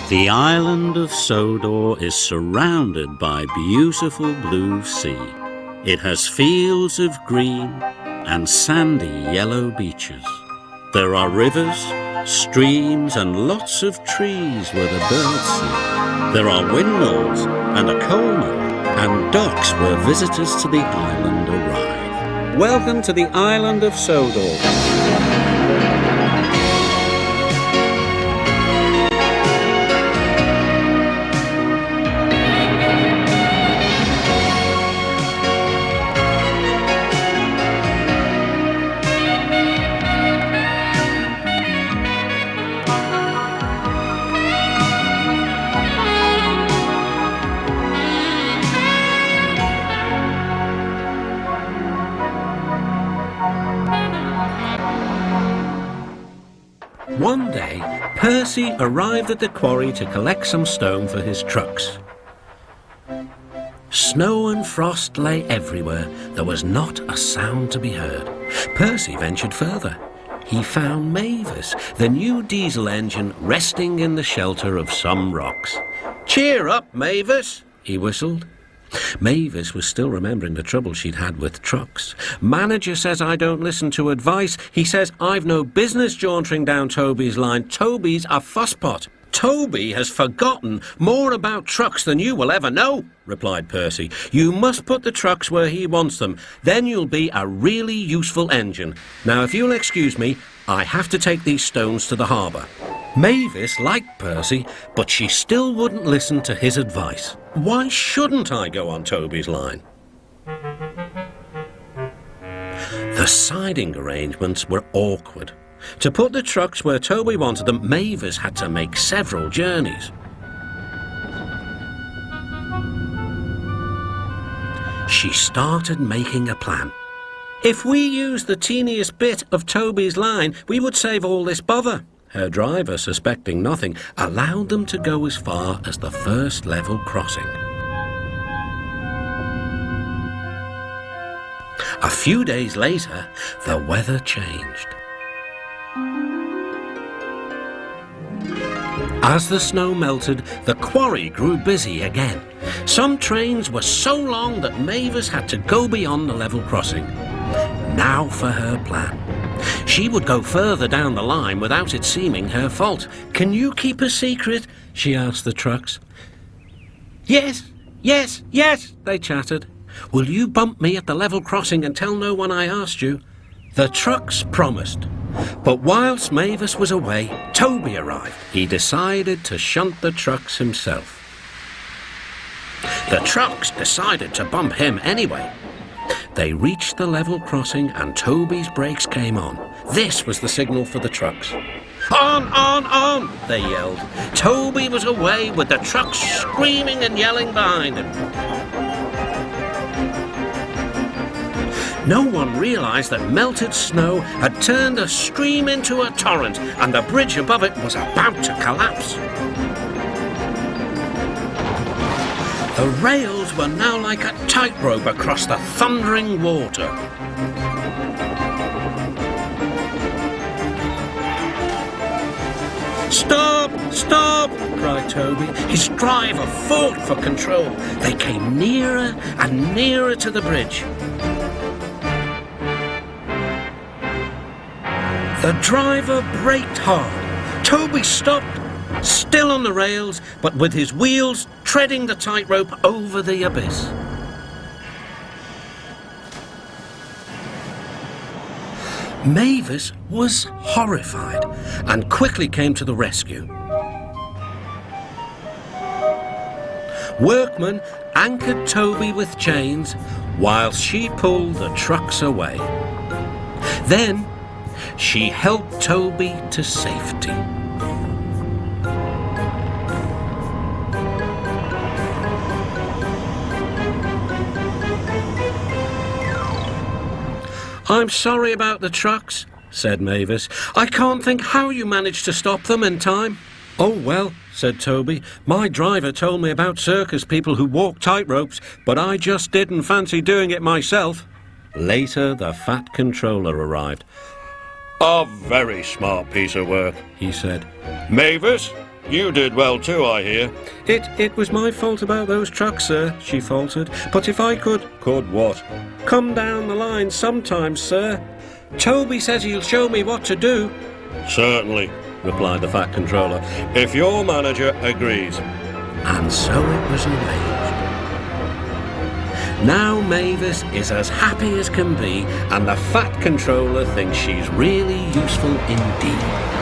The island of Sodor is surrounded by beautiful blue sea. It has fields of green and sandy yellow beaches. There are rivers, streams and lots of trees where the birds sing. There are windmills and a coal mine and docks where visitors to the island arrive. Welcome to the island of Sodor. One day, Percy arrived at the quarry to collect some stone for his trucks. Snow and frost lay everywhere. There was not a sound to be heard. Percy ventured further. He found Mavis, the new diesel engine, resting in the shelter of some rocks. "Cheer up, Mavis," he whistled. Mavis was still remembering the trouble she'd had with trucks. "Manager says I don't listen to advice. He says I've no business jauntering down Toby's line. Toby's a fusspot." "Toby has forgotten more about trucks than you will ever know," replied Percy. "You must put the trucks where he wants them. Then you'll be a really useful engine. Now, if you'll excuse me, I have to take these stones to the harbour." Mavis liked Percy, but she still wouldn't listen to his advice. "Why shouldn't I go on Toby's line?" The siding arrangements were awkward. To put the trucks where Toby wanted them, Mavis had to make several journeys. She started making a plan. "If we use the teeniest bit of Toby's line, we would save all this bother." Her driver, suspecting nothing, allowed them to go as far as the first level crossing. A few days later, the weather changed. As the snow melted, the quarry grew busy again. Some trains were so long that Mavis had to go beyond the level crossing. Now for her plan. She would go further down the line without it seeming her fault. "Can you keep a secret?" she asked the trucks. Yes, they chattered. "Will you bump me at the level crossing and tell no one I asked you?" The trucks promised. But whilst Mavis was away, Toby arrived. He decided to shunt the trucks himself. The trucks decided to bump him anyway. They reached the level crossing and Toby's brakes came on. This was the signal for the trucks. On, they yelled. Toby was away with the trucks screaming and yelling behind him. No one realised that melted snow had turned a stream into a torrent and the bridge above it was about to collapse. The rails were now like a tightrope across the thundering water. "Stop! Stop!" cried Toby. His driver fought for control. They came nearer and nearer to the bridge. The driver braked hard. Toby stopped, still on the rails, but with his wheels treading the tightrope over the abyss. Mavis was horrified and quickly came to the rescue. Workmen anchored Toby with chains whilst she pulled the trucks away. Then she helped Toby to safety. "I'm sorry about the trucks," said Mavis. "I can't think how you managed to stop them in time." "Oh well," said Toby. "My driver told me about circus people who walk tightropes, but I just didn't fancy doing it myself." Later, the fat controller arrived. "A very smart piece of work," he said. "Mavis, You did well too, I hear. It was my fault about those trucks, sir, she faltered. But if I could... Could what? Come down the line sometimes, sir. Toby says he'll show me what to do. Certainly, replied the Fat Controller, if your manager agrees. And so it was arranged. Now Mavis is as happy as can be, and the Fat Controller thinks she's really useful indeed.